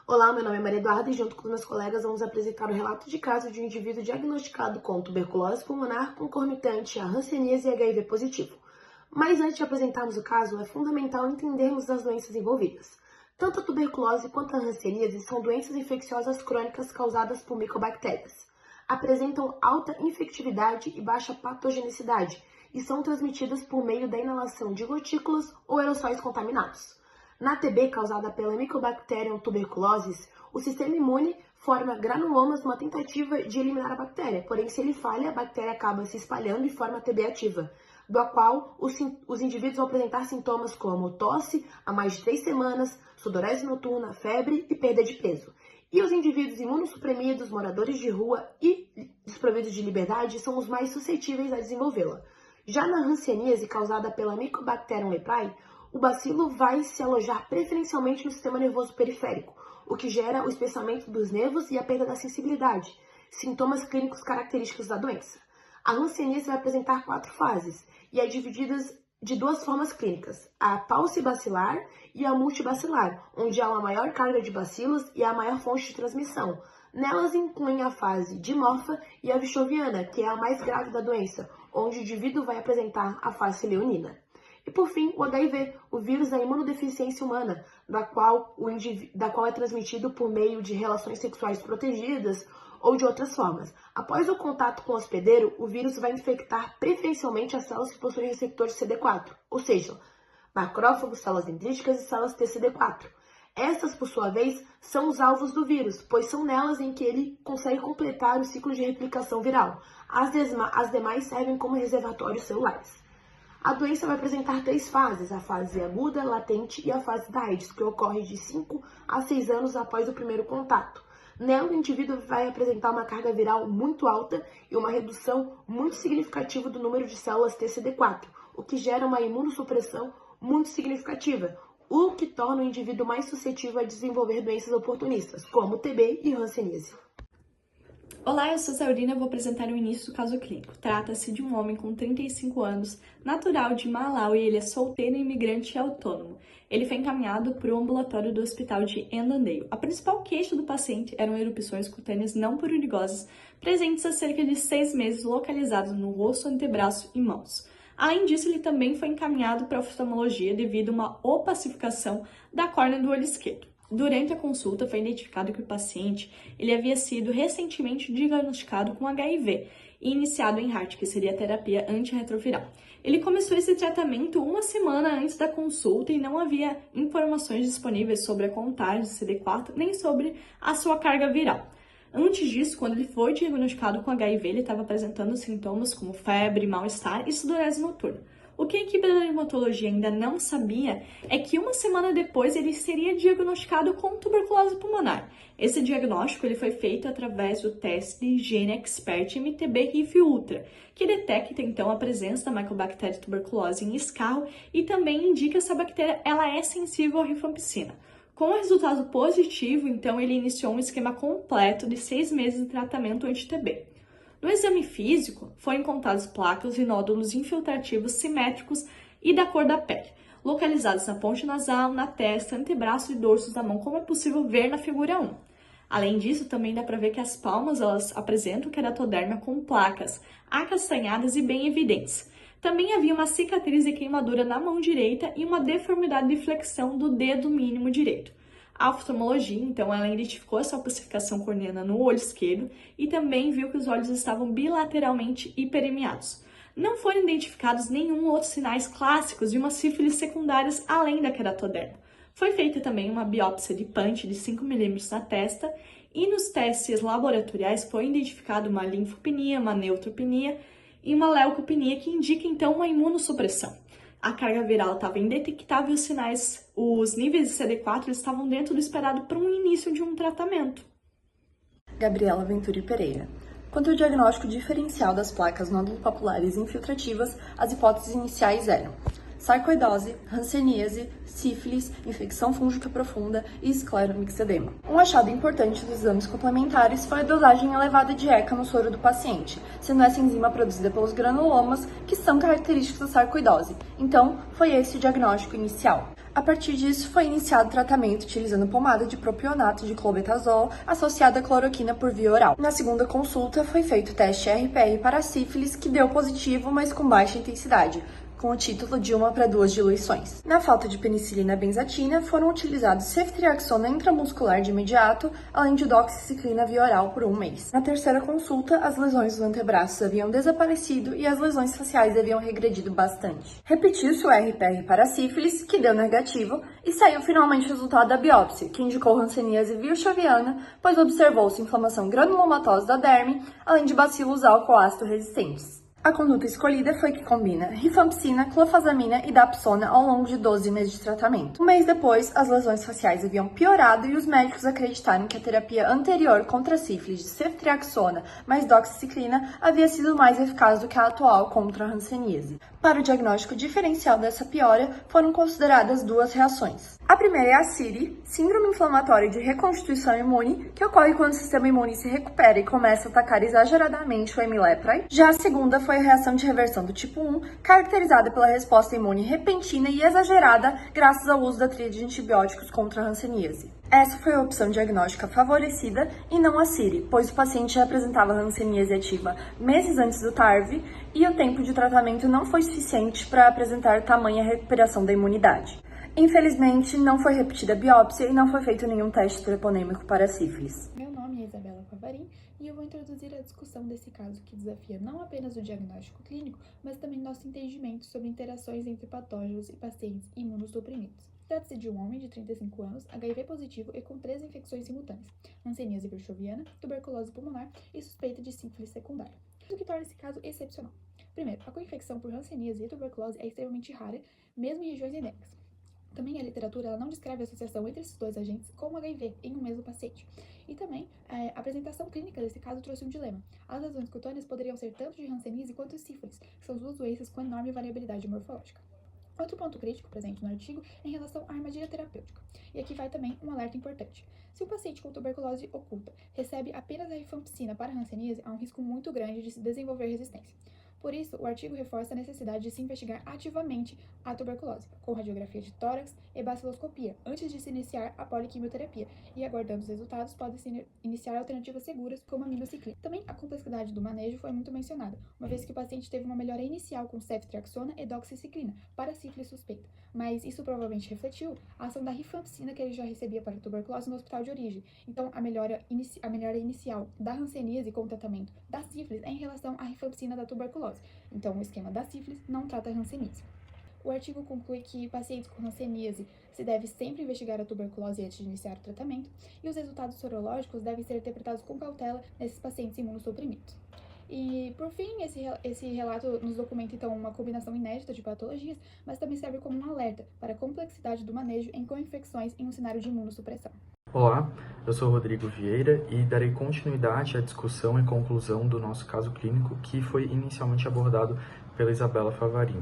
Olá, meu nome é Maria Eduarda e junto com meus colegas vamos apresentar o relato de caso de um indivíduo diagnosticado com tuberculose pulmonar concomitante a hanseníase e HIV positivo. Mas antes de apresentarmos o caso, é fundamental entendermos as doenças envolvidas. Tanto a tuberculose quanto a hanseníase são doenças infecciosas crônicas causadas por micobactérias. Apresentam alta infectividade e baixa patogenicidade e são transmitidas por meio da inalação de gotículas ou aerossóis contaminados. Na TB causada pela Mycobacterium tuberculosis, o sistema imune forma granulomas numa tentativa de eliminar a bactéria, porém se ele falha, a bactéria acaba se espalhando e forma a TB ativa, do qual os indivíduos vão apresentar sintomas como tosse há mais de 3 semanas, sudorese noturna, febre e perda de peso. E os indivíduos imunossuprimidos, moradores de rua e desprovidos de liberdade são os mais suscetíveis a desenvolvê-la. Já na hanseníase causada pela Mycobacterium leprae, o bacilo vai se alojar preferencialmente no sistema nervoso periférico, o que gera o espessamento dos nervos e a perda da sensibilidade, sintomas clínicos característicos da doença. A hanseníase vai apresentar 4 fases e é dividida de 2 formas clínicas, a paucibacilar e a multibacilar, onde há uma maior carga de bacilos e a maior fonte de transmissão. Nelas incluem a fase dimorfa e a vichoviana, que é a mais grave da doença, onde o indivíduo vai apresentar a fase leonina. E por fim, o HIV, o vírus da imunodeficiência humana, da qual é transmitido por meio de relações sexuais protegidas ou de outras formas. Após o contato com o hospedeiro, o vírus vai infectar preferencialmente as células que possuem receptores CD4, ou seja, macrófagos, células dendríticas e células TCD4. Essas, por sua vez, são os alvos do vírus, pois são nelas em que ele consegue completar o ciclo de replicação viral. As demais servem como reservatórios celulares. A doença vai apresentar 3 fases, a fase aguda, latente e a fase da AIDS, que ocorre de 5 a 6 anos após o primeiro contato. Nela, o indivíduo vai apresentar uma carga viral muito alta e uma redução muito significativa do número de células TCD4, o que gera uma imunossupressão muito significativa, o que torna o indivíduo mais suscetível a desenvolver doenças oportunistas, como TB e hanseníase. Olá, eu sou Saurina e vou apresentar o início do caso clínico. Trata-se de um homem com 35 anos, natural de Malawi, ele é solteiro, imigrante e autônomo. Ele foi encaminhado para o ambulatório do hospital de Annandale. A principal queixa do paciente eram erupções cutâneas não prurigosas, presentes há cerca de 6 meses, localizadas no rosto, antebraço e mãos. Além disso, ele também foi encaminhado para a oftalmologia devido a uma opacificação da córnea do olho esquerdo. Durante a consulta, foi identificado que o paciente havia sido recentemente diagnosticado com HIV e iniciado em HAART, que seria a terapia antirretroviral. Ele começou esse tratamento 1 semana antes da consulta e não havia informações disponíveis sobre a contagem de CD4 nem sobre a sua carga viral. Antes disso, quando ele foi diagnosticado com HIV, ele estava apresentando sintomas como febre, mal-estar e sudorese noturna. O que a equipe da hematologia ainda não sabia é que 1 semana depois ele seria diagnosticado com tuberculose pulmonar. Esse diagnóstico ele foi feito através do teste de Gene Expert MTB-RIF Ultra, que detecta então a presença da Mycobacterium tuberculose em escarro e também indica se a bactéria ela é sensível à rifampicina. Com o resultado positivo, então ele iniciou um esquema completo de 6 meses de tratamento anti-TB. No exame físico, foram encontradas placas e nódulos infiltrativos simétricos e da cor da pele, localizados na ponte nasal, na testa, antebraço e dorso da mão, como é possível ver na figura 1. Além disso, também dá para ver que as palmas elas apresentam queratoderma com placas acastanhadas e bem evidentes. Também havia uma cicatriz de queimadura na mão direita e uma deformidade de flexão do dedo mínimo direito. A oftalmologia, então, ela identificou essa opacificação corneana no olho esquerdo e também viu que os olhos estavam bilateralmente hiperemiados. Não foram identificados nenhum outros sinais clássicos de uma sífilis secundárias além da queratoderma. Foi feita também uma biópsia de punch de 5 mm na testa e nos testes laboratoriais foi identificada uma linfopenia, uma neutropenia e uma leucopenia que indica, então, uma imunossupressão. A carga viral estava indetectável e os níveis de CD4 estavam dentro do esperado para um início de um tratamento. Gabriela Venturi Pereira. Quanto ao diagnóstico diferencial das placas nódulo-papulares infiltrativas, as hipóteses iniciais eram sarcoidose, hanseníase, sífilis, infecção fúngica profunda e escleromixedema. Um achado importante dos exames complementares foi a dosagem elevada de ECA no soro do paciente, sendo essa enzima produzida pelos granulomas, que são característicos da sarcoidose. Então, foi esse o diagnóstico inicial. A partir disso, foi iniciado o tratamento utilizando pomada de propionato de clobetasol associada à cloroquina por via oral. Na segunda consulta, foi feito o teste RPR para sífilis, que deu positivo, mas com baixa intensidade, com o título de 1 para 2 diluições. Na falta de penicilina benzatina, foram utilizados ceftriaxona intramuscular de imediato, além de doxiciclina via oral por 1 mês. Na terceira consulta, as lesões dos antebraços haviam desaparecido e as lesões faciais haviam regredido bastante. Repetiu-se o RPR para sífilis, que deu negativo, e saiu finalmente o resultado da biópsia, que indicou hanseníase virchoviana, pois observou-se inflamação granulomatosa da derme, além de bacilos álcool-ácido resistentes. A conduta escolhida foi que combina rifampicina, clofazamina e dapsona ao longo de 12 meses de tratamento. Um mês depois, as lesões faciais haviam piorado e os médicos acreditaram que a terapia anterior contra a sífilis de ceftriaxona mais doxiciclina havia sido mais eficaz do que a atual contra a hanseníase. Para o diagnóstico diferencial dessa piora, foram consideradas 2 reações. A primeira é a SIRI, Síndrome Inflamatória de Reconstituição Imune, que ocorre quando o sistema imune se recupera e começa a atacar exageradamente o M. leprae. Já a segunda foi a reação de reversão do tipo 1, caracterizada pela resposta imune repentina e exagerada graças ao uso da tríade de antibióticos contra a hanseníase. Essa foi a opção diagnóstica favorecida e não a SIRI, pois o paciente já apresentava hanseníase ativa meses antes do TARV e o tempo de tratamento não foi suficiente para apresentar tamanha recuperação da imunidade. Infelizmente, não foi repetida a biópsia e não foi feito nenhum teste treponêmico para a sífilis. Meu nome é Isabela Favarin e eu vou introduzir a discussão desse caso que desafia não apenas o diagnóstico clínico, mas também nosso entendimento sobre interações entre patógenos e pacientes imunossuprimidos. Trata-se de um homem de 35 anos, HIV positivo e com 3 infecções simultâneas, hanseníase virchoviana, tuberculose pulmonar e suspeita de sífilis secundária. O que torna esse caso excepcional. Primeiro, a coinfecção por hanseníase e tuberculose é extremamente rara, mesmo em regiões endêmicas. Também a literatura ela não descreve a associação entre esses 2 agentes com o HIV em um mesmo paciente. E também, a apresentação clínica desse caso trouxe um dilema. As lesões cutâneas poderiam ser tanto de hanseníase quanto de sífilis, que são 2 doenças com enorme variabilidade morfológica. Outro ponto crítico presente no artigo é em relação à armadilha terapêutica. E aqui vai também um alerta importante. Se o paciente com tuberculose oculta recebe apenas a rifampicina para a hanseníase, há um risco muito grande de se desenvolver resistência. Por isso, o artigo reforça a necessidade de se investigar ativamente a tuberculose, com radiografia de tórax e baciloscopia, antes de se iniciar a poliquimioterapia, e aguardando os resultados, pode-se iniciar alternativas seguras, como a minociclina. Também a complexidade do manejo foi muito mencionada, uma vez que o paciente teve uma melhora inicial com ceftriaxona e doxiciclina para sífilis suspeita, mas isso provavelmente refletiu a ação da rifampicina que ele já recebia para a tuberculose no hospital de origem. Então, a melhora inicial da hanseníase com o tratamento da sífilis é em relação à rifampicina da tuberculose. Então, o esquema da sífilis não trata a hanseníase. O artigo conclui que pacientes com hanseníase se deve sempre investigar a tuberculose antes de iniciar o tratamento e os resultados sorológicos devem ser interpretados com cautela nesses pacientes imunossuprimidos. E, por fim, esse relato nos documenta, então, uma combinação inédita de patologias, mas também serve como um alerta para a complexidade do manejo em co-infecções em um cenário de imunossupressão. Olá, eu sou Rodrigo Vieira e darei continuidade à discussão e conclusão do nosso caso clínico que foi inicialmente abordado pela Isabela Favarin.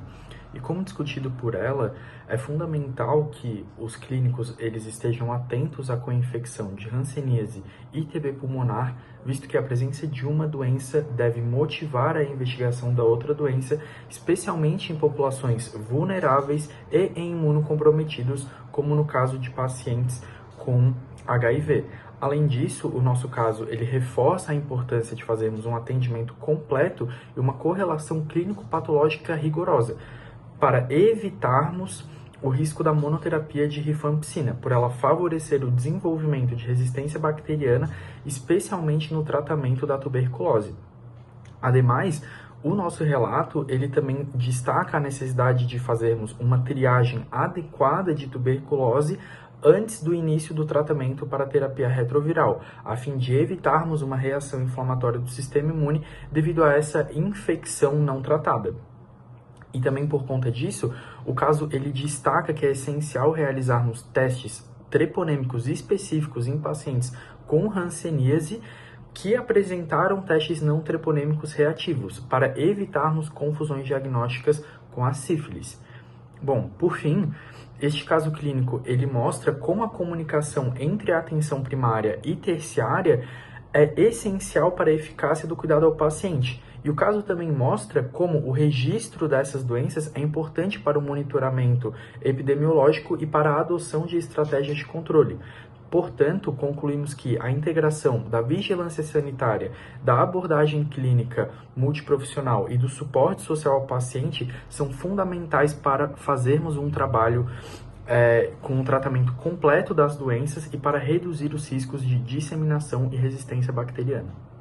E como discutido por ela, é fundamental que os clínicos eles estejam atentos à co-infecção de hanseníase e TB pulmonar, visto que a presença de uma doença deve motivar a investigação da outra doença, especialmente em populações vulneráveis e em imunocomprometidos, como no caso de pacientes com HIV. Além disso, o nosso caso ele reforça a importância de fazermos um atendimento completo e uma correlação clínico-patológica rigorosa, para evitarmos o risco da monoterapia de rifampicina, por ela favorecer o desenvolvimento de resistência bacteriana, especialmente no tratamento da tuberculose. Ademais, o nosso relato ele também destaca a necessidade de fazermos uma triagem adequada de tuberculose antes do início do tratamento para a terapia retroviral, a fim de evitarmos uma reação inflamatória do sistema imune devido a essa infecção não tratada. E também por conta disso, o caso ele destaca que é essencial realizarmos testes treponêmicos específicos em pacientes com hanseníase que apresentaram testes não treponêmicos reativos, para evitarmos confusões diagnósticas com a sífilis. Bom, por fim, este caso clínico ele mostra como a comunicação entre a atenção primária e terciária é essencial para a eficácia do cuidado ao paciente, E o caso também mostra como o registro dessas doenças é importante para o monitoramento epidemiológico e para a adoção de estratégias de controle. Portanto, concluímos que a integração da vigilância sanitária, da abordagem clínica multiprofissional e do suporte social ao paciente são fundamentais para fazermos um trabalho com um tratamento completo das doenças e para reduzir os riscos de disseminação e resistência bacteriana.